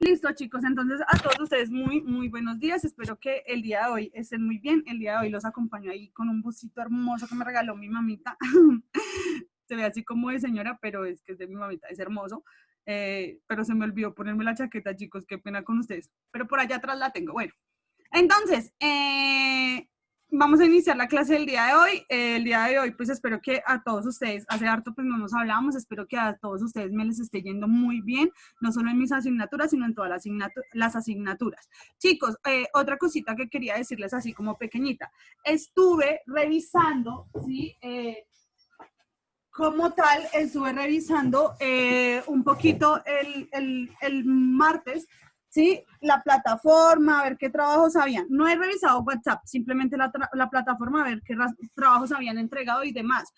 Listo, chicos, entonces a todos ustedes muy buenos días. Espero que el día de hoy estén muy bien. El día de hoy los acompaño ahí con un busito hermoso que me regaló mi mamita. Se ve así como de señora, pero es que es de mi mamita, es hermoso. Pero se me olvidó ponerme la chaqueta, chicos, qué pena con ustedes. Pero por allá atrás la tengo. Bueno, entonces, vamos a iniciar la clase del día de hoy. El día de hoy, pues espero que a todos ustedes, hace harto pues no nos hablamos, espero que a todos ustedes me les esté yendo muy bien, no solo en mis asignaturas, sino en todas las asignaturas. Chicos, otra cosita que quería decirles así como pequeñita. Estuve revisando, ¿sí? Como tal, estuve revisando un poquito el martes, ¿sí? La plataforma, a ver qué trabajos habían. No he revisado WhatsApp, simplemente la plataforma, a ver qué trabajos habían entregado y demás.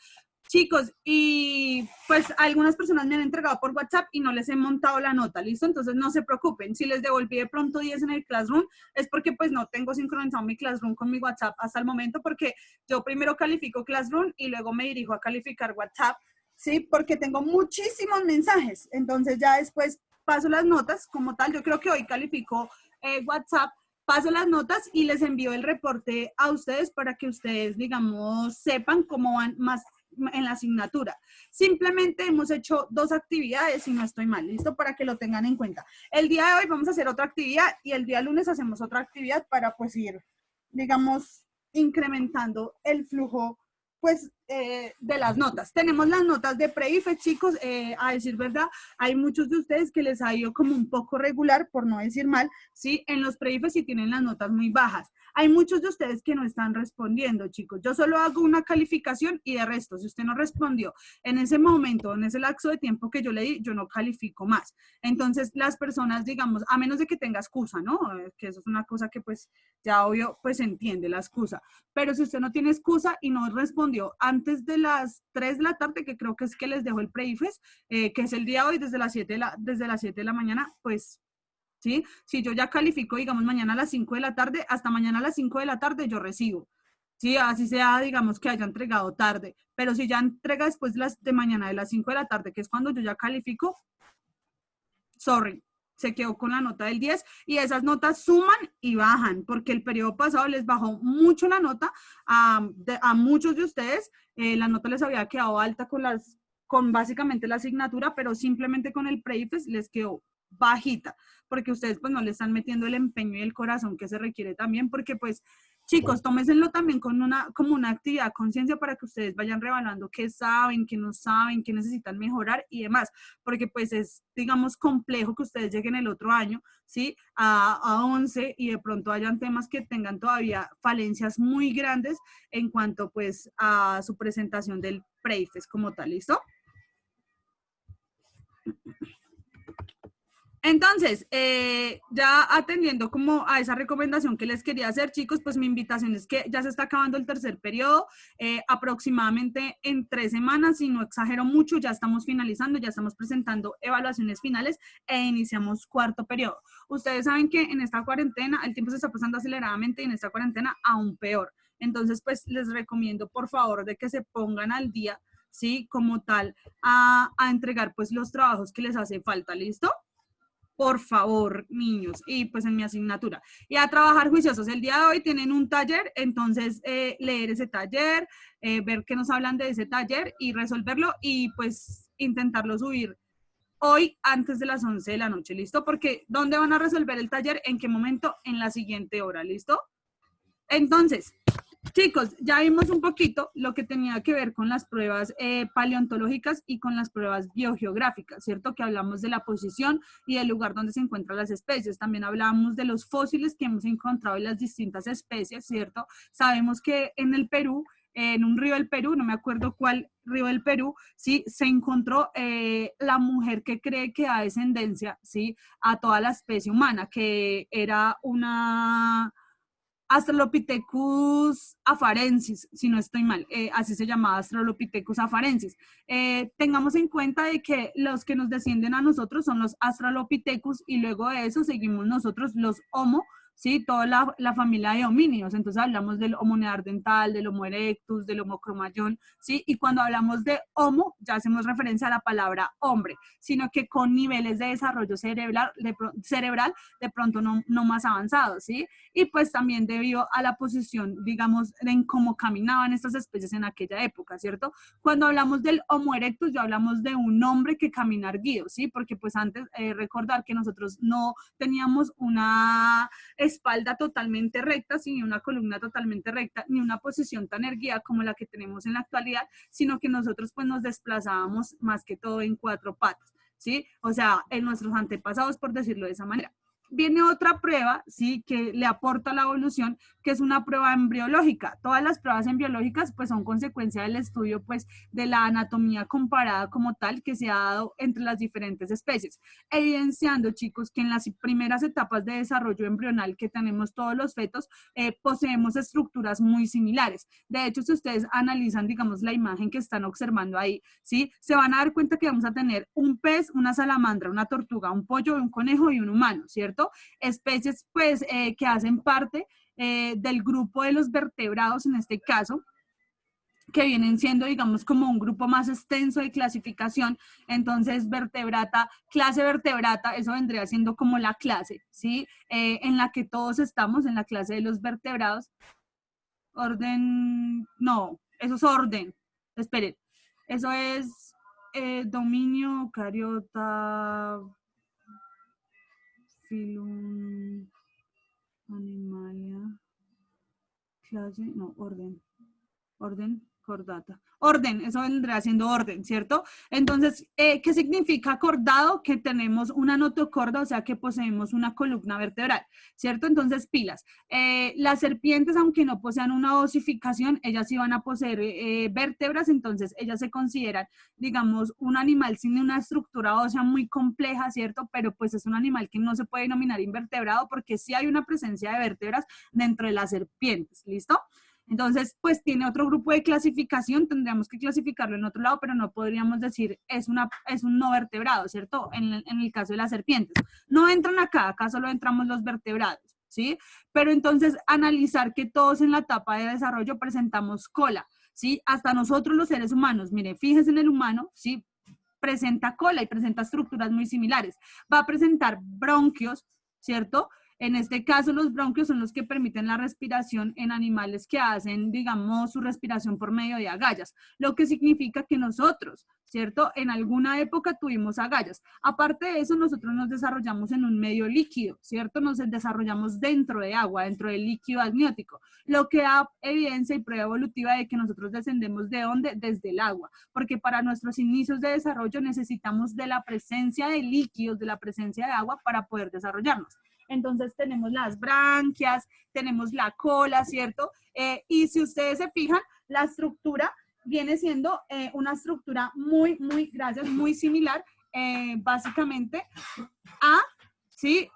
Chicos, y pues algunas personas me han entregado por WhatsApp y no les he montado la nota, ¿listo? Entonces no se preocupen, si les devolví de pronto 10 en el Classroom, es porque pues no tengo sincronizado mi Classroom con mi WhatsApp hasta el momento, porque yo primero califico Classroom y luego me dirijo a calificar WhatsApp, ¿sí? Porque tengo muchísimos mensajes, entonces ya después paso las notas como tal. Yo creo que hoy califico WhatsApp, paso las notas y les envío el reporte a ustedes para que ustedes, digamos, sepan cómo van más en la asignatura. Simplemente hemos hecho 2 actividades, si no estoy mal, ¿listo? Para que lo tengan en cuenta. El día de hoy vamos a hacer otra actividad y el día lunes hacemos otra actividad para pues ir, digamos, incrementando el flujo pues de las notas. Tenemos las notas de pre-IFE, chicos, a decir verdad, hay muchos de ustedes que les ha ido como un poco regular, por no decir mal, ¿sí? En los pre-IFE sí tienen las notas muy bajas. Hay muchos de ustedes que no están respondiendo, chicos. Yo solo hago una calificación y de resto, si usted no respondió en ese momento, en ese lapso de tiempo que yo le di, yo no califico más. Entonces, las personas, digamos, a menos de que tenga excusa, ¿no? Que eso es una cosa que pues ya obvio, pues entiende la excusa. Pero si usted no tiene excusa y no respondió antes de las 3 de la tarde, que creo que es que les dejo el pre-IFES, que es el día de hoy desde las 7 de la mañana, pues ¿sí? Si yo ya califico, digamos, mañana a las 5 de la tarde, hasta mañana a las 5 de la tarde yo recibo. Sí, así sea, digamos, que haya entregado tarde. Pero si ya entrega después de mañana de las 5 de la tarde, que es cuando yo ya califico, sorry, se quedó con la nota del 10 y esas notas suman y bajan, porque el periodo pasado les bajó mucho la nota a muchos de ustedes. La nota les había quedado alta con básicamente la asignatura, pero simplemente con el pre-IFES les quedó bajita, porque ustedes pues no le están metiendo el empeño y el corazón que se requiere también, porque pues chicos, tómeselo también como una actividad conciencia para que ustedes vayan reevaluando qué saben, qué no saben, qué necesitan mejorar y demás, porque pues es, digamos, complejo que ustedes lleguen el otro año, ¿sí? A 11 y de pronto hayan temas que tengan todavía falencias muy grandes en cuanto pues a su presentación del pre-IFES como tal, ¿listo? Entonces, ya atendiendo como a esa recomendación que les quería hacer, chicos, pues mi invitación es que ya se está acabando el tercer periodo, aproximadamente en 3 semanas, si no exagero mucho, ya estamos finalizando, ya estamos presentando evaluaciones finales e iniciamos cuarto periodo. Ustedes saben que en esta cuarentena el tiempo se está pasando aceleradamente y en esta cuarentena aún peor. Entonces, pues les recomiendo por favor de que se pongan al día, ¿sí? Como tal, a entregar pues los trabajos que les hace falta, ¿listo? Por favor, niños, y pues en mi asignatura. Y a trabajar juiciosos. El día de hoy tienen un taller, entonces leer ese taller, ver qué nos hablan de ese taller y resolverlo y pues intentarlo subir hoy antes de las 11 de la noche, ¿listo? Porque ¿dónde van a resolver el taller? ¿En qué momento? En la siguiente hora, ¿listo? Entonces, chicos, ya vimos un poquito lo que tenía que ver con las pruebas paleontológicas y con las pruebas biogeográficas, ¿cierto? Que hablamos de la posición y del lugar donde se encuentran las especies. También hablamos de los fósiles que hemos encontrado en las distintas especies, ¿cierto? Sabemos que en el Perú, en un río del Perú, no me acuerdo cuál río del Perú, sí, se encontró la mujer que cree que da descendencia, sí, a toda la especie humana, que era una Australopithecus afarensis, si no estoy mal, así se llamaba Australopithecus afarensis. Tengamos en cuenta de que los que nos descienden a nosotros son los Australopithecus y luego de eso seguimos nosotros los Homo, ¿sí? Toda la familia de homínidos. Entonces hablamos del Homo neandertal, del Homo erectus, del Homo cromagnon, ¿sí? Y cuando hablamos de Homo, ya hacemos referencia a la palabra hombre, sino que con niveles de desarrollo cerebral de pronto no más avanzados, ¿sí? Y pues también debido a la posición, digamos, en cómo caminaban estas especies en aquella época, ¿cierto? Cuando hablamos del Homo erectus, ya hablamos de un hombre que camina erguido, ¿sí? Porque pues antes, recordar que nosotros no teníamos una espalda totalmente recta, sin una columna totalmente recta, ni una posición tan erguida como la que tenemos en la actualidad, sino que nosotros pues nos desplazábamos más que todo en cuatro patas, ¿sí? O sea, en nuestros antepasados, por decirlo de esa manera. Viene otra prueba, ¿sí? Que le aporta la evolución, que es una prueba embriológica. Todas las pruebas embriológicas, pues, son consecuencia del estudio, pues, de la anatomía comparada como tal que se ha dado entre las diferentes especies, evidenciando, chicos, que en las primeras etapas de desarrollo embrional que tenemos todos los fetos, poseemos estructuras muy similares. De hecho, si ustedes analizan, digamos, la imagen que están observando ahí, ¿sí? Se van a dar cuenta que vamos a tener un pez, una salamandra, una tortuga, un pollo, un conejo y un humano, ¿cierto? Especies pues que hacen parte del grupo de los vertebrados en este caso, que vienen siendo, digamos, como un grupo más extenso de clasificación. Entonces, vertebrata, clase vertebrata, eso vendría siendo como la clase, ¿sí? En la que todos estamos, en la clase de los vertebrados. Orden, no, eso es orden. Esperen, eso es dominio, eucariota, filum, animalia, clase, no, orden, cordata. Orden, eso vendrá siendo orden, ¿cierto? Entonces, ¿qué significa cordado? Que tenemos una notocorda, o sea, que poseemos una columna vertebral, ¿cierto? Entonces, pilas. Las serpientes, aunque no posean una osificación, ellas sí van a poseer vértebras, entonces ellas se consideran, digamos, un animal sin una estructura ósea muy compleja, ¿cierto? Pero pues es un animal que no se puede denominar invertebrado porque sí hay una presencia de vértebras dentro de las serpientes, ¿listo? Entonces, pues tiene otro grupo de clasificación, tendríamos que clasificarlo en otro lado, pero no podríamos decir es un no vertebrado, ¿cierto? En el caso de las serpientes. No entran acá solo entramos los vertebrados, ¿sí? Pero entonces analizar que todos en la etapa de desarrollo presentamos cola, ¿sí? Hasta nosotros los seres humanos, mire, fíjense en el humano, ¿sí? Presenta cola y presenta estructuras muy similares. Va a presentar bronquios, ¿cierto? En este caso, los bronquios son los que permiten la respiración en animales que hacen, digamos, su respiración por medio de agallas, lo que significa que nosotros, ¿cierto? En alguna época tuvimos agallas. Aparte de eso, nosotros nos desarrollamos en un medio líquido, ¿cierto? Nos desarrollamos dentro de agua, dentro del líquido amniótico, lo que da evidencia y prueba evolutiva de que nosotros descendemos ¿de dónde? Desde el agua, porque para nuestros inicios de desarrollo necesitamos de la presencia de líquidos, de la presencia de agua para poder desarrollarnos. Entonces tenemos las branquias, tenemos la cola, ¿cierto? Y si ustedes se fijan, la estructura viene siendo una estructura gracias, muy similar, básicamente a, ¿sí?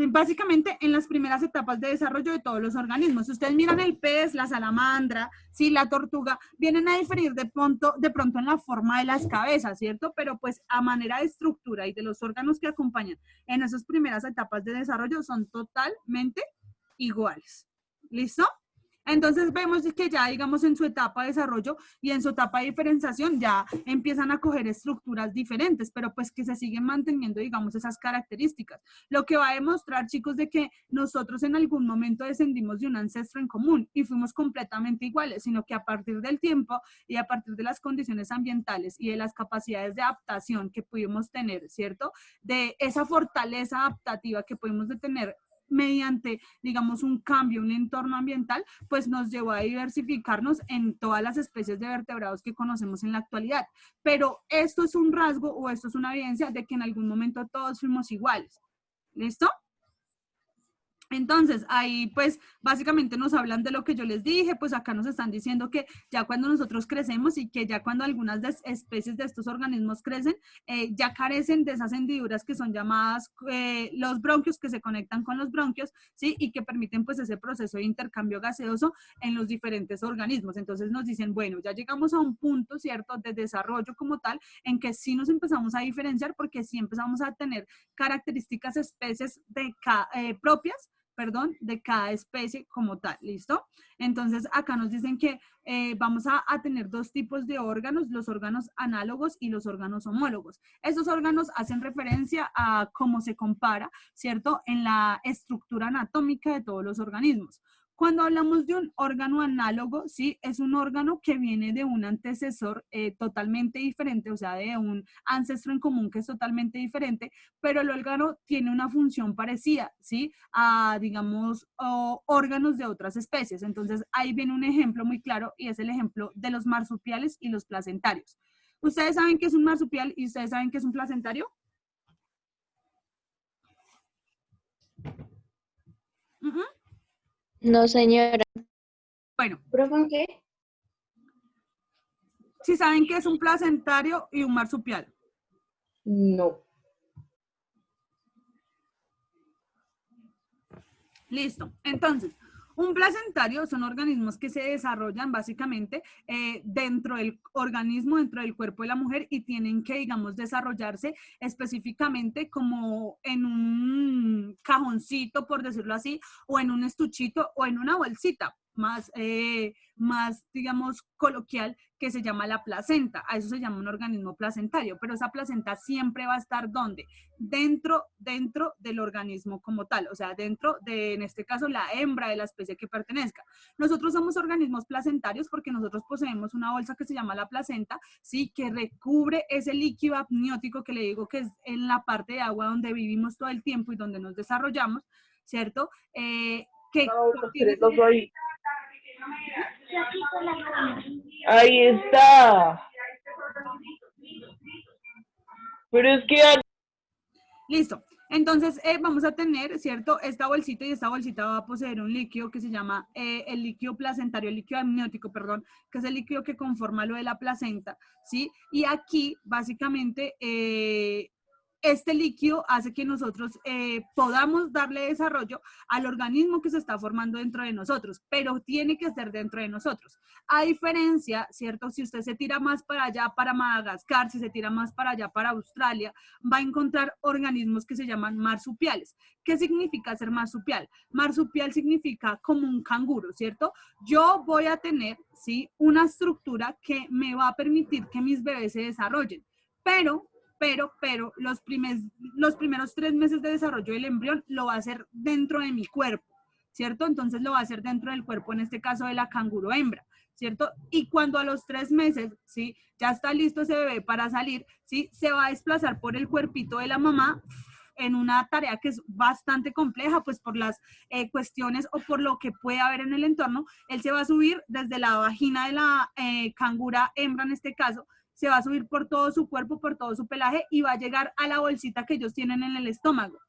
Básicamente en las primeras etapas de desarrollo de todos los organismos. Si ustedes miran el pez, la salamandra, ¿sí? La tortuga, vienen a diferir de pronto en la forma de las cabezas, ¿cierto? Pero pues a manera de estructura y de los órganos que acompañan en esas primeras etapas de desarrollo son totalmente iguales. ¿Listo? Entonces vemos que ya, digamos, en su etapa de desarrollo y en su etapa de diferenciación ya empiezan a coger estructuras diferentes, pero pues que se siguen manteniendo, digamos, esas características. Lo que va a demostrar, chicos, de que nosotros en algún momento descendimos de un ancestro en común y fuimos completamente iguales, sino que a partir del tiempo y a partir de las condiciones ambientales y de las capacidades de adaptación que pudimos tener, ¿cierto? De esa fortaleza adaptativa que pudimos tener mediante, digamos, un cambio, un entorno ambiental, pues nos llevó a diversificarnos en todas las especies de vertebrados que conocemos en la actualidad. Pero esto es un rasgo o esto es una evidencia de que en algún momento todos fuimos iguales. ¿Listo? Entonces, ahí pues básicamente nos hablan de lo que yo les dije, pues acá nos están diciendo que ya cuando nosotros crecemos y que ya cuando algunas especies de estos organismos crecen, ya carecen de esas hendiduras que son llamadas los bronquios, que se conectan con los bronquios, ¿sí? Y que permiten pues ese proceso de intercambio gaseoso en los diferentes organismos. Entonces nos dicen, bueno, ya llegamos a un punto, ¿cierto?, de desarrollo como tal, en que sí nos empezamos a diferenciar porque sí empezamos a tener características, especies propias, perdón, de cada especie como tal, ¿listo? Entonces, acá nos dicen que vamos a tener dos tipos de órganos, los órganos análogos y los órganos homólogos. Estos órganos hacen referencia a cómo se compara, ¿cierto?, en la estructura anatómica de todos los organismos. Cuando hablamos de un órgano análogo, sí, es un órgano que viene de un antecesor totalmente diferente, o sea, de un ancestro en común que es totalmente diferente, pero el órgano tiene una función parecida, ¿sí? A, digamos, órganos de otras especies. Entonces, ahí viene un ejemplo muy claro y es el ejemplo de los marsupiales y los placentarios. ¿Ustedes saben qué es un marsupial y ustedes saben qué es un placentario? No, señora. Bueno, ¿Profe qué? ¿sí saben qué es un placentario y un marsupial? No. Listo. Entonces, un placentario son organismos que se desarrollan básicamente dentro del organismo, dentro del cuerpo de la mujer y tienen que, digamos, desarrollarse específicamente como en un cajoncito, por decirlo así, o en un estuchito o en una bolsita más, digamos, coloquial, que se llama la placenta. A eso se llama un organismo placentario, pero esa placenta siempre va a estar ¿dónde? Dentro del organismo como tal, o sea, dentro de, en este caso, la hembra de la especie que pertenezca. Nosotros somos organismos placentarios porque nosotros poseemos una bolsa que se llama la placenta, ¿sí? Que recubre ese líquido amniótico que le digo que es en la parte de agua donde vivimos todo el tiempo y donde nos desarrollamos, ¿cierto? Que ahí. Ahí está. Pero es que listo. Entonces, vamos a tener, ¿cierto? Esta bolsita y esta bolsita va a poseer un líquido que se llama el líquido placentario, el líquido amniótico, perdón, que es el líquido que conforma lo de la placenta, ¿sí? Y aquí, básicamente, este líquido hace que nosotros podamos darle desarrollo al organismo que se está formando dentro de nosotros, pero tiene que ser dentro de nosotros. A diferencia, ¿cierto? Si usted se tira más para allá, para Madagascar, si se tira más para allá, para Australia, va a encontrar organismos que se llaman marsupiales. ¿Qué significa ser marsupial? Marsupial significa como un canguro, ¿cierto? Yo voy a tener, ¿sí?, una estructura que me va a permitir que mis bebés se desarrollen, pero los primeros 3 meses de desarrollo del embrión lo va a hacer dentro de mi cuerpo, ¿cierto? Entonces lo va a hacer dentro del cuerpo, en este caso de la canguro hembra, ¿cierto? Y cuando a los 3 meses, ¿sí?, ya está listo ese bebé para salir, ¿sí?, se va a desplazar por el cuerpito de la mamá en una tarea que es bastante compleja, pues por las cuestiones o por lo que puede haber en el entorno. Él se va a subir desde la vagina de la cangura hembra, en este caso, se va a subir por todo su cuerpo, por todo su pelaje y va a llegar a la bolsita que ellos tienen en el estómago.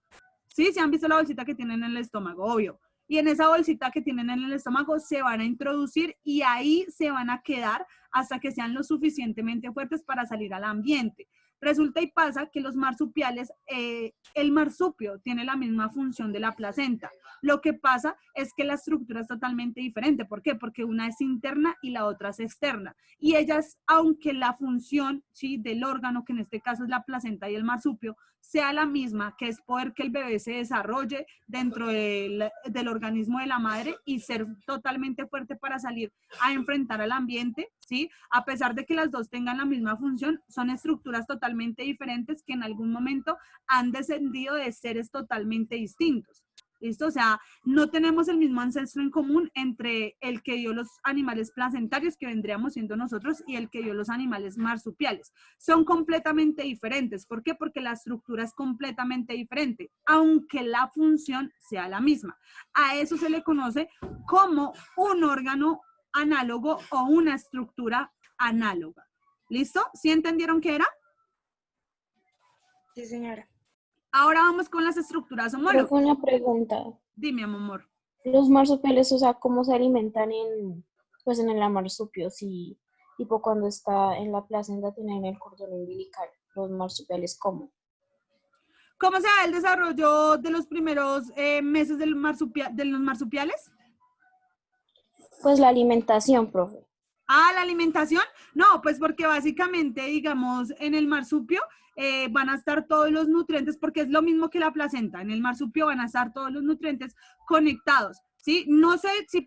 ¿Sí? ¿Se han visto la bolsita que tienen en el estómago? Obvio. Y en esa bolsita que tienen en el estómago se van a introducir y ahí se van a quedar hasta que sean lo suficientemente fuertes para salir al ambiente. Resulta y pasa que los marsupiales, el marsupio tiene la misma función de la placenta. Lo que pasa es que la estructura es totalmente diferente. ¿Por qué? Porque una es interna y la otra es externa. Y ellas, aunque la función, ¿sí?, del órgano, que en este caso es la placenta y el marsupio, sea la misma, que es poder que el bebé se desarrolle dentro del organismo de la madre y ser totalmente fuerte para salir a enfrentar al ambiente, ¿sí? A pesar de que las dos tengan la misma función, son estructuras totalmente diferentes que en algún momento han descendido de seres totalmente distintos. ¿Listo? O sea, no tenemos el mismo ancestro en común entre el que dio los animales placentarios, que vendríamos siendo nosotros, y el que dio los animales marsupiales. Son completamente diferentes. ¿Por qué? Porque la estructura es completamente diferente, aunque la función sea la misma. A eso se le conoce como un órgano análogo o una estructura análoga. ¿Listo? ¿Sí entendieron qué era? Sí, señora. Ahora vamos con las estructuras homólogas. Profe, una pregunta. Dime, amor. Los marsupiales, o sea, ¿cómo se alimentan pues en el marsupio? Si, tipo, cuando está en la placenta tienen el cordón umbilical. Los marsupiales, ¿cómo? ¿Cómo se da el desarrollo de los primeros meses de los marsupiales? Pues la alimentación, profe. Ah, la alimentación. No, pues porque básicamente, digamos, en el marsupio van a estar todos los nutrientes, porque es lo mismo que la placenta. En el marsupio van a estar todos los nutrientes conectados. ¿Sí? No sé si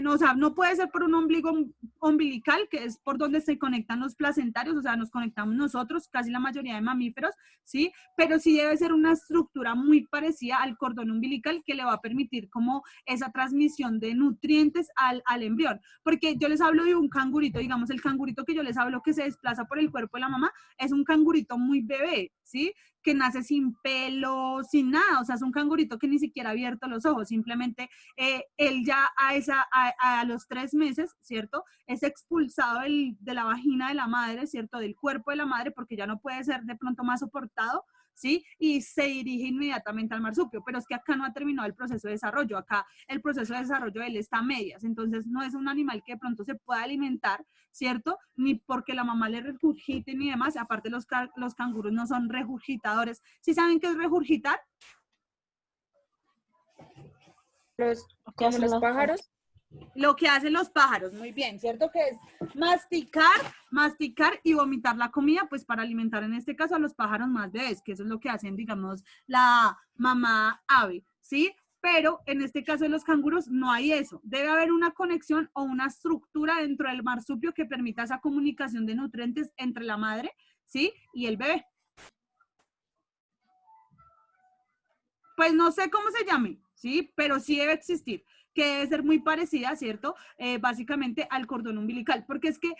no, o sea, no puede ser por un ombligo umbilical, que es por donde se conectan los placentarios, o sea, nos conectamos nosotros, casi la mayoría de mamíferos, ¿sí? Pero sí debe ser una estructura muy parecida al cordón umbilical que le va a permitir como esa transmisión de nutrientes al embrión. Porque yo les hablo de un cangurito, digamos, el cangurito que yo les hablo que se desplaza por el cuerpo de la mamá, es un cangurito muy bebé, ¿sí? Que nace sin pelo, sin nada, o sea, es un cangurito que ni siquiera ha abierto los ojos, simplemente él ya a los 3 meses, ¿cierto? Es expulsado de la vagina de la madre, ¿cierto? Del cuerpo de la madre, porque ya no puede ser de pronto más soportado, ¿sí? Y se dirige inmediatamente al marsupio, pero es que acá no ha terminado el proceso de desarrollo, acá el proceso de desarrollo de él está a medias, entonces no es un animal que de pronto se pueda alimentar, ¿cierto? Ni porque la mamá le regurgite ni demás, aparte los canguros no son regurgitadores. ¿Sí saben qué es regurgitar? ¿Qué Como hacen los pájaros. Lo que hacen los pájaros, muy bien, ¿cierto? Que es masticar y vomitar la comida, pues para alimentar en este caso a los pájaros más bebés, que eso es lo que hacen, digamos, la mamá ave, ¿sí? Pero en este caso de los canguros no hay eso. Debe haber una conexión o una estructura dentro del marsupio que permita esa comunicación de nutrientes entre la madre, ¿sí? Y el bebé. Pues no sé cómo se llame, ¿sí? Pero sí debe existir, que debe ser muy parecida, ¿cierto? Básicamente al cordón umbilical, porque es que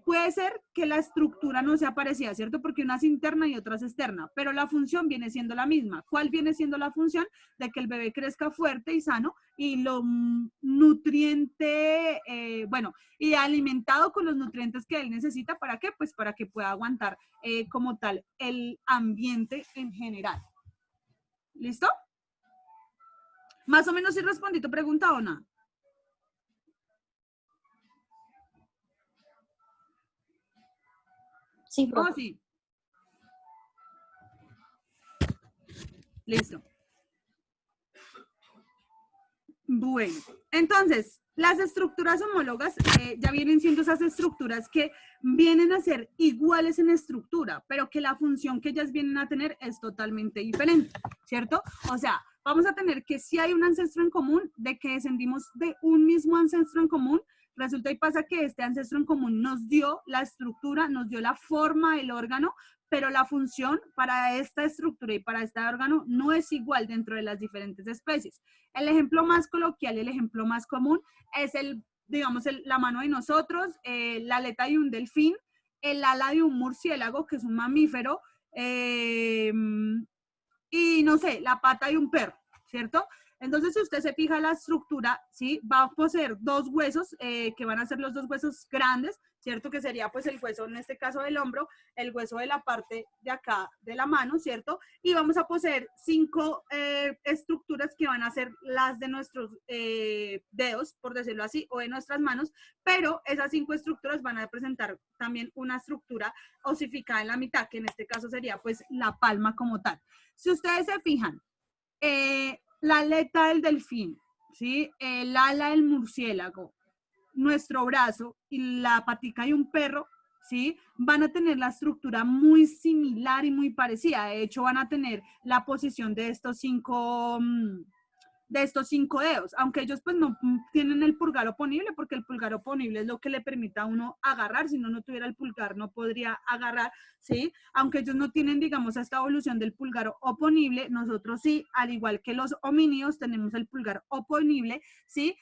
puede ser que la estructura no sea parecida, ¿cierto? Porque una es interna y otra es externa, pero la función viene siendo la misma. ¿Cuál viene siendo la función? De que el bebé crezca fuerte y sano y lo nutriente, bueno, y alimentado con los nutrientes que él necesita, ¿para qué? Pues para que pueda aguantar como tal el ambiente en general. ¿Listo? Más o menos si respondí tu pregunta o no. Sí, No, profe. sí. Listo. Bueno, entonces, las estructuras homólogas ya vienen siendo esas estructuras que vienen a ser iguales en estructura, pero que la función que ellas vienen a tener es totalmente diferente, ¿cierto? O sea, vamos a tener que si hay un ancestro en común, de que descendimos de un mismo ancestro en común, resulta y pasa que este ancestro en común nos dio la estructura, nos dio la forma del órgano, pero la función para esta estructura y para este órgano no es igual dentro de las diferentes especies. El ejemplo más coloquial, el ejemplo más común es digamos, la mano de nosotros, la aleta de un delfín, el ala de un murciélago, que es un mamífero, y no sé, la pata de un perro, ¿cierto? Entonces, si usted se fija la estructura, ¿sí? Va a poseer dos huesos, que van a ser los dos huesos grandes, ¿cierto? Que sería pues el hueso, en este caso del hombro, el hueso de la parte de acá de la mano, ¿cierto? Y vamos a poseer 5 estructuras que van a ser las de nuestros dedos, por decirlo así, o de nuestras manos, pero esas 5 estructuras van a presentar también una estructura osificada en la mitad, que en este caso sería pues la palma como tal. Si ustedes se fijan, la aleta del delfín, ¿sí? El ala del murciélago, nuestro brazo y la patica de un perro, ¿sí? Van a tener la estructura muy similar y muy parecida. De hecho, van a tener la posición de estos 5 dedos, aunque ellos pues no tienen el pulgar oponible, porque el pulgar oponible es lo que le permite a uno agarrar. Si uno no tuviera el pulgar no podría agarrar, ¿sí? Aunque ellos no tienen, digamos, esta evolución del pulgar oponible, nosotros sí, al igual que los homínidos, tenemos el pulgar oponible, ¿sí?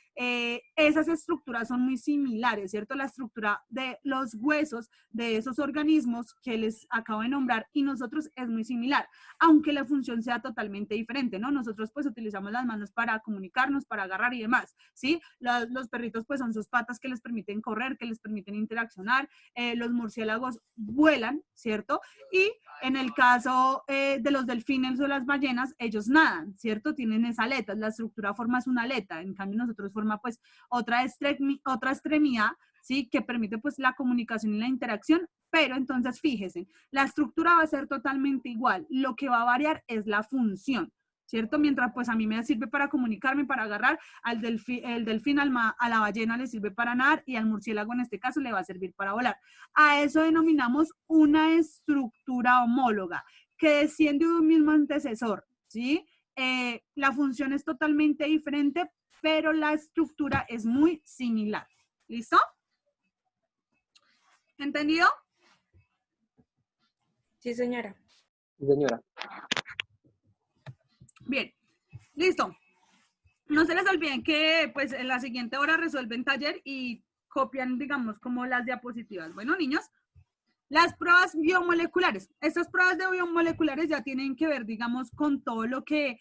Esas estructuras son muy similares, ¿cierto? La estructura de los huesos de esos organismos que les acabo de nombrar y nosotros es muy similar, aunque la función sea totalmente diferente, ¿no? Nosotros pues utilizamos las manos para comunicarnos, para agarrar y demás, ¿sí? Los perritos pues son sus patas que les permiten correr, que les permiten interaccionar, los murciélagos vuelan, ¿cierto? Y en el caso de los delfines o las ballenas, ellos nadan, ¿cierto? Tienen esa aleta, la estructura forma es una aleta, en cambio nosotros forma pues otra extremidad, ¿sí? Que permite pues la comunicación y la interacción, pero entonces fíjese, la estructura va a ser totalmente igual, lo que va a variar es la función, ¿cierto? Mientras pues a mí me sirve para comunicarme, para agarrar, el delfín a la ballena le sirve para nadar y al murciélago en este caso le va a servir para volar. A eso denominamos una estructura homóloga que desciende de un mismo antecesor, ¿sí? La función es totalmente diferente, pero la estructura es muy similar. ¿Listo? ¿Entendido? Sí, señora. Sí, señora. Bien, listo. No se les olviden que pues en la siguiente hora resuelven taller y copian, digamos, como las diapositivas. Bueno, niños, las pruebas biomoleculares. Estas pruebas de biomoleculares ya tienen que ver, digamos, con todo lo que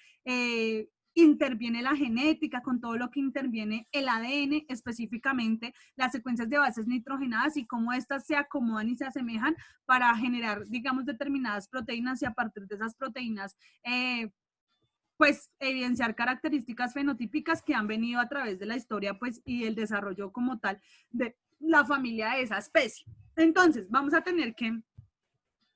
interviene la genética, con todo lo que interviene el ADN, específicamente las secuencias de bases nitrogenadas y cómo estas se acomodan y se asemejan para generar, digamos, determinadas proteínas y a partir de esas proteínas, pues evidenciar características fenotípicas que han venido a través de la historia, pues, y el desarrollo como tal de la familia de esa especie. Entonces, vamos a tener que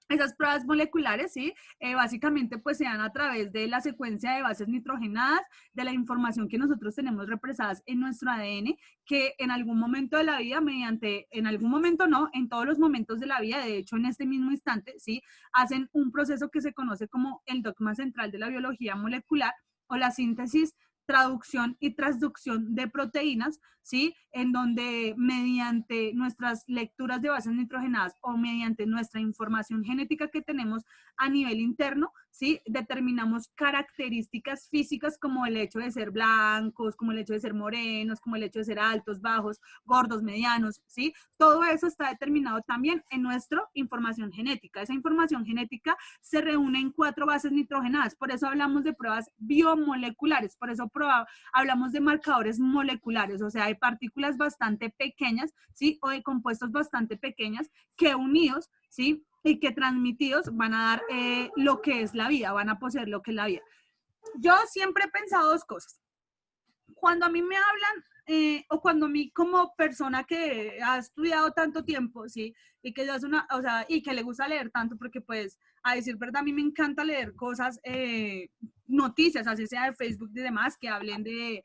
esas pruebas moleculares, ¿sí? Básicamente, pues, se dan a través de la secuencia de bases nitrogenadas, de la información que nosotros tenemos represadas en nuestro ADN, que en algún momento de la vida, en algún momento no, en todos los momentos de la vida, de hecho, en este mismo instante, ¿sí? Hacen un proceso que se conoce como el dogma central de la biología molecular o la síntesis, traducción y transducción de proteínas, ¿sí? En donde mediante nuestras lecturas de bases nitrogenadas o mediante nuestra información genética que tenemos a nivel interno, ¿sí? Determinamos características físicas como el hecho de ser blancos, como el hecho de ser morenos, como el hecho de ser altos, bajos, gordos, medianos, ¿sí? Todo eso está determinado también en nuestra información genética. Esa información genética se reúne en 4 bases nitrogenadas, por eso hablamos de pruebas biomoleculares, por eso hablamos de marcadores moleculares, o sea, hay partículas bastante pequeñas, ¿sí? O de compuestos bastante pequeños que unidos, ¿sí? Y que transmitidos van a dar lo que es la vida, van a poseer lo que es la vida. Yo siempre he pensado 2 cosas. Cuando a mí me hablan, o cuando a mí como persona que ha estudiado tanto tiempo, ¿sí? Y que ya es una, o sea, y que le gusta leer tanto, porque pues, a decir verdad, a mí me encanta leer cosas, noticias, así sea de Facebook y demás, que hablen de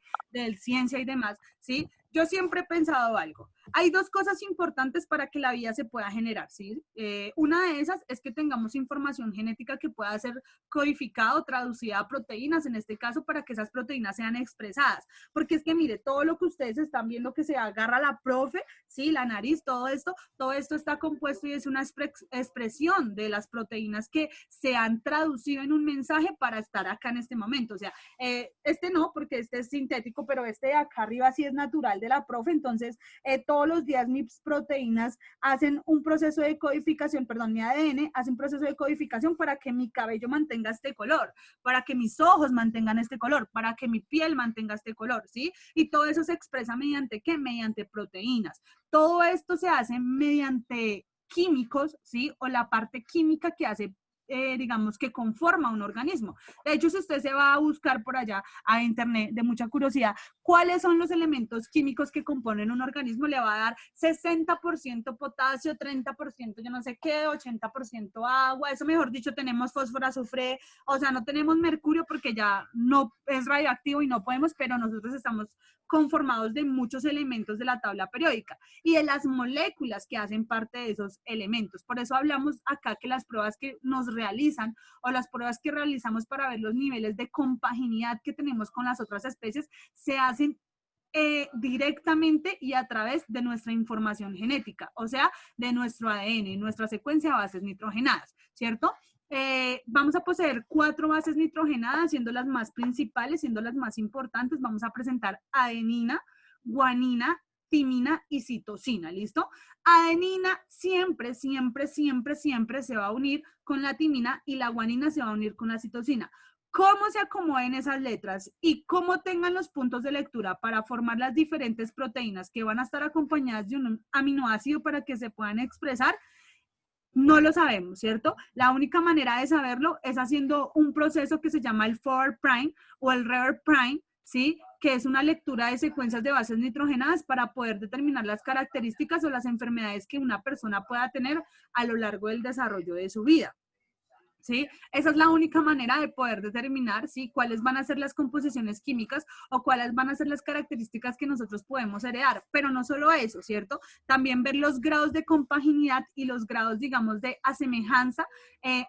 ciencia y demás, ¿sí? Yo siempre he pensado algo. Hay 2 cosas importantes para que la vida se pueda generar, ¿sí? Una de esas es que tengamos información genética que pueda ser codificada o traducida a proteínas, en este caso, para que esas proteínas sean expresadas. Porque es que, mire, todo lo que ustedes están viendo que se agarra la profe, ¿sí? La nariz, todo esto está compuesto y es una expresión de las proteínas que se han traducido en un mensaje para estar acá en este momento. O sea, este no, porque este es sintético, pero este de acá arriba sí es natural de la profe, entonces todos los días mis proteínas hacen un proceso de codificación, perdón, mi ADN hace un proceso de codificación para que mi cabello mantenga este color, para que mis ojos mantengan este color, para que mi piel mantenga este color, ¿sí? Y todo eso se expresa mediante ¿qué? Mediante proteínas. Todo esto se hace mediante químicos, ¿sí? O la parte química que hace, digamos, que conforma un organismo. De hecho, si usted se va a buscar por allá a internet de mucha curiosidad, ¿cuáles son los elementos químicos que componen un organismo? Le va a dar 60% potasio, 30% yo no sé qué, 80% agua, eso mejor dicho, tenemos fósforo, azufre, o sea, no tenemos mercurio porque ya no es radioactivo y no podemos, pero nosotros estamos conformados de muchos elementos de la tabla periódica y de las moléculas que hacen parte de esos elementos. Por eso hablamos acá que las pruebas que nos realizan o las pruebas que realizamos para ver los niveles de compaginidad que tenemos con las otras especies se hacen directamente y a través de nuestra información genética, o sea, de nuestro ADN, nuestra secuencia de bases nitrogenadas, ¿cierto? Vamos a poseer 4 bases nitrogenadas, siendo las más principales, siendo las más importantes. Vamos a presentar adenina, guanina, timina y citosina, ¿listo? Adenina siempre, siempre, siempre, siempre se va a unir con la timina y la guanina se va a unir con la citosina. Cómo se acomoden esas letras y cómo tengan los puntos de lectura para formar las diferentes proteínas que van a estar acompañadas de un aminoácido para que se puedan expresar, no lo sabemos, ¿cierto? La única manera de saberlo es haciendo un proceso que se llama el forward prime o el reverse prime, ¿sí? Que es una lectura de secuencias de bases nitrogenadas para poder determinar las características o las enfermedades que una persona pueda tener a lo largo del desarrollo de su vida. ¿sí? Esa es la única manera de poder determinar, ¿sí? Cuáles van a ser las composiciones químicas o cuáles van a ser las características que nosotros podemos heredar. Pero no solo eso, ¿cierto? También ver los grados de compaginidad y los grados, digamos, de asemejanza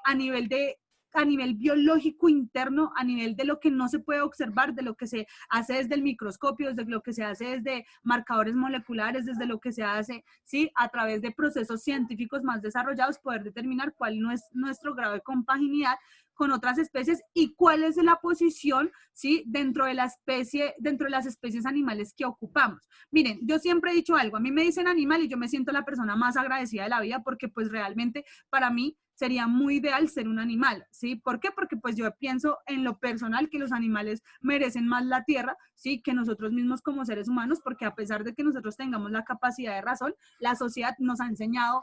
a nivel biológico interno, a nivel de lo que no se puede observar, de lo que se hace desde el microscopio, desde lo que se hace desde marcadores moleculares, desde lo que se hace, ¿sí? A través de procesos científicos más desarrollados, poder determinar cuál no es nuestro grado de compaginidad con otras especies y cuál es la posición, ¿sí? Dentro de la especie, dentro de las especies animales que ocupamos. Miren, yo siempre he dicho algo, a mí me dicen animal y yo me siento la persona más agradecida de la vida porque pues realmente para mí sería muy ideal ser un animal, ¿sí? ¿Por qué? Porque pues yo pienso en lo personal que los animales merecen más la tierra, ¿sí? Que nosotros mismos como seres humanos, porque a pesar de que nosotros tengamos la capacidad de razón, la sociedad nos ha enseñado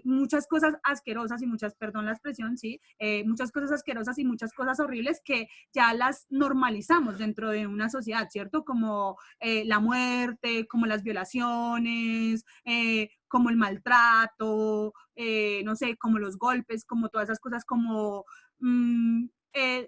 muchas cosas asquerosas y muchas, perdón la expresión, ¿sí? Muchas cosas asquerosas y muchas cosas horribles que ya las normalizamos dentro de una sociedad, ¿cierto? Como la muerte, como las violaciones, como el maltrato, no sé, como los golpes, como todas esas cosas, como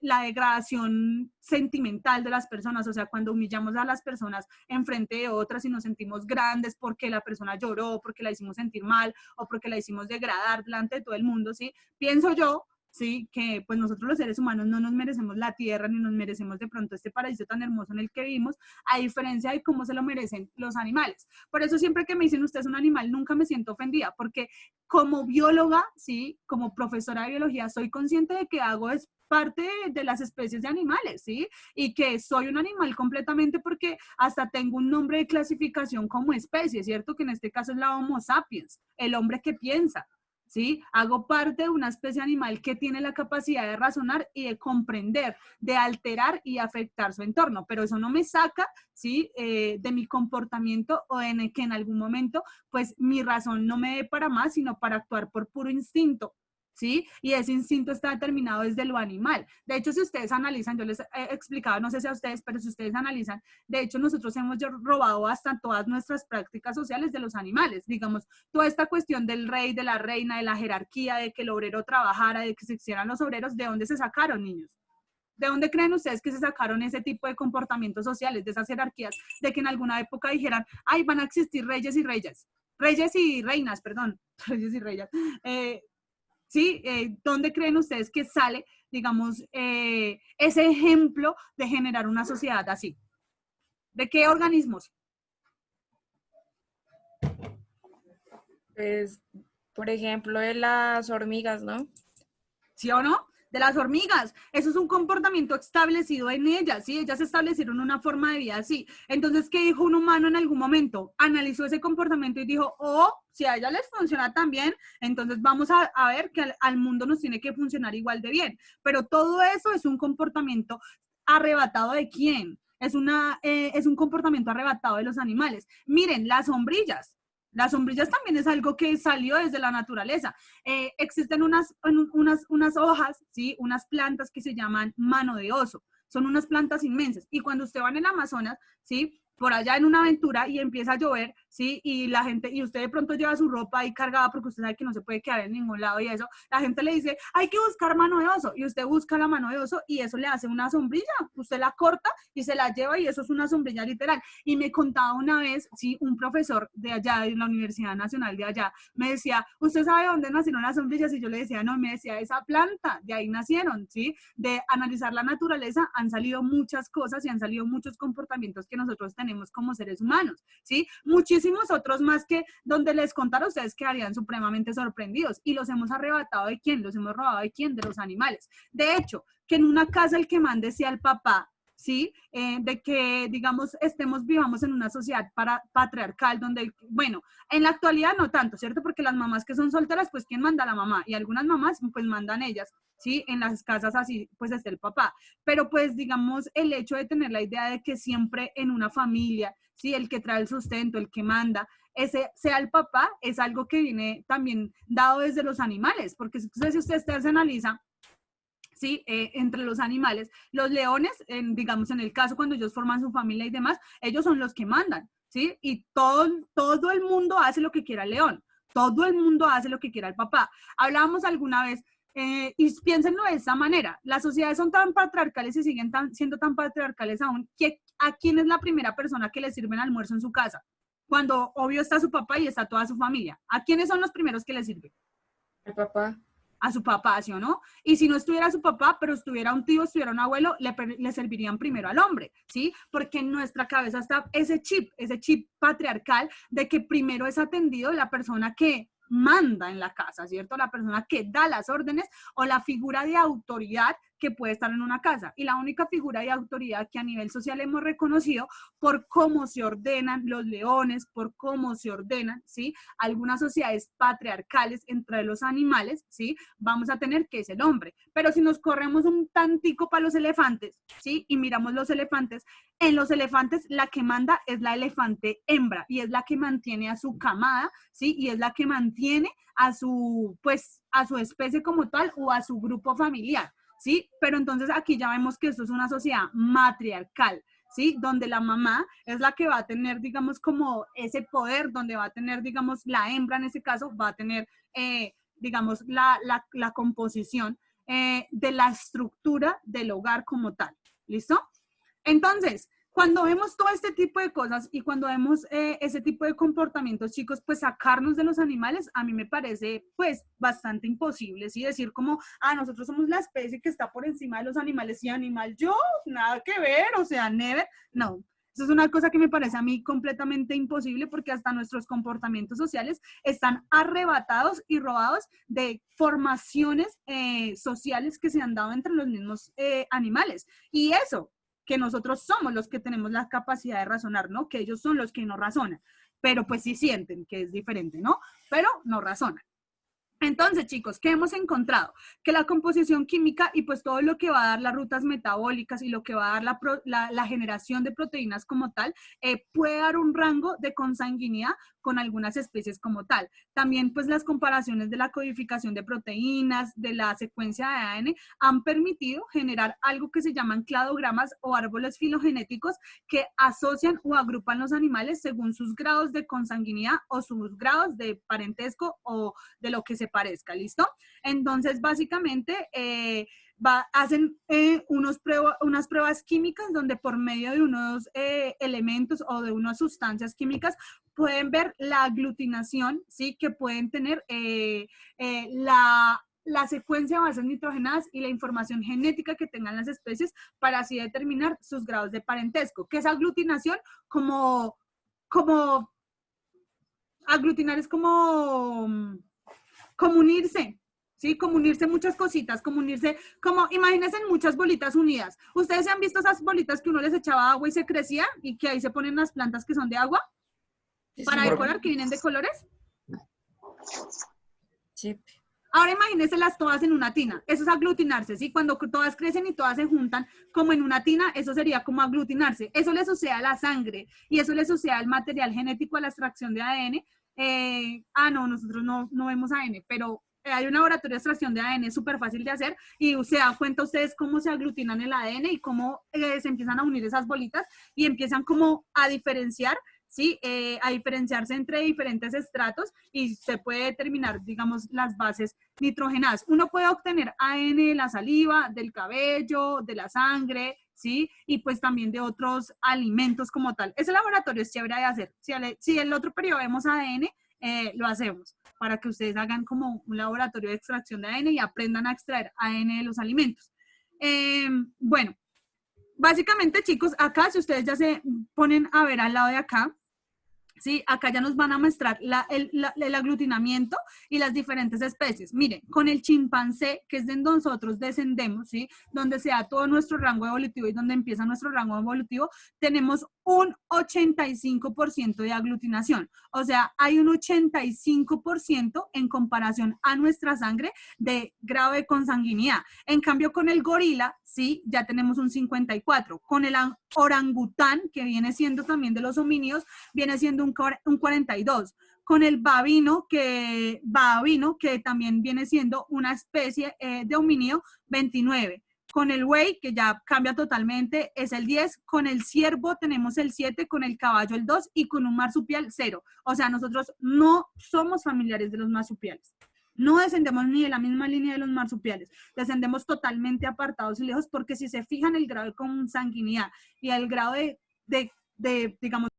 la degradación sentimental de las personas, o sea, cuando humillamos a las personas en frente de otras y nos sentimos grandes porque la persona lloró, porque la hicimos sentir mal o porque la hicimos degradar delante de todo el mundo, ¿sí? Pienso yo, sí, que pues nosotros los seres humanos no nos merecemos la tierra ni nos merecemos de pronto este paraíso tan hermoso en el que vivimos, a diferencia de cómo se lo merecen los animales. Por eso siempre que me dicen usted es un animal, nunca me siento ofendida, porque como bióloga, sí, como profesora de biología, soy consciente de que hago es parte de las especies de animales, ¿sí? Y que soy un animal completamente porque hasta tengo un nombre de clasificación como especie, ¿cierto? Que en este caso es la Homo sapiens, el hombre que piensa. ¿Sí? Hago parte de una especie animal que tiene la capacidad de razonar y de comprender, de alterar y afectar su entorno, pero eso no me saca, ¿sí? De mi comportamiento o en que en algún momento, pues mi razón no me dé para más, sino para actuar por puro instinto. ¿Sí? Y ese instinto está determinado desde lo animal. De hecho, si ustedes analizan, yo les he explicado, no sé si a ustedes, pero si ustedes analizan, de hecho, nosotros hemos robado hasta todas nuestras prácticas sociales de los animales. Digamos, toda esta cuestión del rey, de la reina, de la jerarquía, de que el obrero trabajara, de que se hicieran los obreros, ¿de dónde se sacaron, niños? ¿De dónde creen ustedes que se sacaron ese tipo de comportamientos sociales, de esas jerarquías, de que en alguna época dijeran, ay, van a existir reyes y reinas, perdón, reyes y reinas? ¿Sí? ¿Dónde creen ustedes que sale, digamos, ese ejemplo de generar una sociedad así? ¿De qué organismos? Pues, por ejemplo, de las hormigas, ¿no? ¿Sí o no? De las hormigas. Eso es un comportamiento establecido en ellas, ¿sí? Ellas establecieron una forma de vida así. Entonces, ¿qué dijo un humano en algún momento? Analizó ese comportamiento y dijo, oh, si a ellas les funciona tan bien, entonces vamos a ver que al mundo nos tiene que funcionar igual de bien. Pero todo eso es un comportamiento arrebatado ¿de quién? Es un comportamiento arrebatado de los animales. Miren, las sombrillas. Las sombrillas también es algo que salió desde la naturaleza. Existen unas hojas, ¿sí? Unas plantas que se llaman mano de oso. Son unas plantas inmensas. Y cuando usted va en el Amazonas, ¿sí? Por allá en una aventura y empieza a llover, ¿sí? Y la gente, y usted de pronto lleva su ropa ahí cargada porque usted sabe que no se puede quedar en ningún lado y eso, la gente le dice, hay que buscar mano de oso, y usted busca la mano de oso y eso le hace una sombrilla, usted la corta y se la lleva y eso es una sombrilla literal. Y me contaba una vez, sí, un profesor de allá, de la Universidad Nacional de allá, me decía, ¿usted sabe dónde nacieron las sombrillas? Y yo le decía, no, me decía, esa planta, de ahí nacieron, ¿sí? De analizar la naturaleza han salido muchas cosas y han salido muchos comportamientos que nosotros tenemos como seres humanos, ¿sí? Muchísimos otros más que donde les contara ustedes quedarían supremamente sorprendidos y los hemos arrebatado ¿de quién? Los hemos robado ¿de quién? De los animales. De hecho, que en una casa el que mande sea el papá, ¿sí? De que, digamos, vivamos en una sociedad patriarcal donde, bueno, en la actualidad no tanto, ¿cierto? Porque las mamás que son solteras, pues, ¿quién manda? La mamá. Y algunas mamás, pues, mandan ellas, ¿sí? En las casas así, pues, está el papá. Pero, pues, digamos, el hecho de tener la idea de que siempre en una familia, ¿sí? El que trae el sustento, el que manda, ese sea el papá, es algo que viene también dado desde los animales, porque si usted se analiza, ¿sí? Entre los animales, los leones, digamos en el caso cuando ellos forman su familia y demás, ellos son los que mandan, ¿sí? Y todo el mundo hace lo que quiera el león, todo el mundo hace lo que quiera el papá. Hablábamos alguna vez Y piénsenlo de esa manera, las sociedades son tan patriarcales y siguen siendo tan patriarcales aún, que ¿a quién es la primera persona que le sirven almuerzo en su casa? Cuando obvio está su papá y está toda su familia. ¿A quiénes son los primeros que le sirven? El papá. A su papá, ¿sí o no? Y si no estuviera su papá, pero estuviera un tío, estuviera un abuelo, le servirían primero al hombre, ¿sí? Porque en nuestra cabeza está ese chip patriarcal de que primero es atendido la persona que manda en la casa, ¿cierto? La persona que da las órdenes o la figura de autoridad que puede estar en una casa. Y la única figura de autoridad que a nivel social hemos reconocido por cómo se ordenan los leones, por cómo se ordenan, ¿sí? Algunas sociedades patriarcales entre los animales, ¿sí? Vamos a tener que es el hombre. Pero si nos corremos un tantico para los elefantes, ¿sí? Y miramos los elefantes, en los elefantes la que manda es la elefante hembra y es la que mantiene a su camada, ¿sí? Y es la que mantiene a su, pues, a su especie como tal o a su grupo familiar, ¿sí? Pero entonces aquí ya vemos que esto es una sociedad matriarcal, ¿sí? Donde la mamá es la que va a tener, digamos, como ese poder, donde va a tener, digamos, la hembra en ese caso, va a tener, digamos, la composición de la estructura del hogar como tal, ¿listo? Entonces, cuando vemos todo este tipo de cosas y cuando vemos ese tipo de comportamientos, chicos, pues sacarnos de los animales, a mí me parece, pues, bastante imposible, ¿sí? Decir como, nosotros somos la especie que está por encima de los animales y animal, yo, nada que ver, o sea, never, no. Eso es una cosa que me parece a mí completamente imposible porque hasta nuestros comportamientos sociales están arrebatados y robados de formaciones sociales que se han dado entre los mismos animales. Y eso, que nosotros somos los que tenemos la capacidad de razonar, ¿no? Que ellos son los que no razonan, pero pues sí sienten que es diferente, ¿no? Pero no razonan. Entonces, chicos, ¿qué hemos encontrado? Que la composición química y pues todo lo que va a dar las rutas metabólicas y lo que va a dar la generación de proteínas como tal, puede dar un rango de consanguinidad con algunas especies como tal. También pues las comparaciones de la codificación de proteínas, de la secuencia de ADN, han permitido generar algo que se llaman cladogramas o árboles filogenéticos que asocian o agrupan los animales según sus grados de consanguinidad o sus grados de parentesco o de lo que se parezca, ¿listo? Entonces, básicamente, hacen unas pruebas químicas donde por medio de unos elementos o de unas sustancias químicas pueden ver la aglutinación, ¿sí? Que pueden tener la secuencia de bases nitrogenadas y la información genética que tengan las especies para así determinar sus grados de parentesco. ¿Qué es aglutinación? Como aglutinar es como unirse, ¿sí? Como unirse muchas cositas, como unirse, como imagínense muchas bolitas unidas. ¿Ustedes han visto esas bolitas que uno les echaba agua y se crecía y que ahí se ponen las plantas que son de agua para decorar, que vienen de colores? Sí. Ahora imagínense las todas en una tina. Eso es aglutinarse, ¿sí? Cuando todas crecen y todas se juntan como en una tina, eso sería como aglutinarse. Eso le sucede a la sangre y eso le sucede al material genético, a la extracción de ADN. No, nosotros no vemos ADN, pero hay un laboratorio de extracción de ADN súper fácil de hacer y se dan cuenta ustedes cómo se aglutinan el ADN y cómo se empiezan a unir esas bolitas y empiezan como a diferenciar, ¿sí? A diferenciarse entre diferentes estratos y se puede determinar, digamos, las bases nitrogenadas. Uno puede obtener ADN de la saliva, del cabello, de la sangre, ¿sí? Y pues también de otros alimentos como tal. Ese laboratorio es chévere de hacer. Si el otro periodo vemos ADN, lo hacemos para que ustedes hagan como un laboratorio de extracción de ADN y aprendan a extraer ADN de los alimentos. Bueno, básicamente, chicos, acá si ustedes ya se ponen a ver al lado de acá, ¿sí? Acá ya nos van a mostrar el aglutinamiento y las diferentes especies. Miren, con el chimpancé, que es de donde nosotros descendemos, ¿sí? Donde se da todo nuestro rango evolutivo y donde empieza nuestro rango evolutivo, tenemos un 85% de aglutinación. O sea, hay un 85% en comparación a nuestra sangre de grado de consanguinidad. En cambio, con el gorila, sí, ya tenemos un 54%. Con el orangután, que viene siendo también de los homínidos, viene siendo un 42%. Con el babino, que también viene siendo una especie de homínido, 29%. Con el buey, que ya cambia totalmente, es el 10%. Con el ciervo tenemos el 7%, con el caballo el 2% y con un marsupial 0%. O sea, nosotros no somos familiares de los marsupiales. No descendemos ni de la misma línea de los marsupiales, descendemos totalmente apartados y lejos, porque si se fijan el grado de consanguinidad y el grado digamos,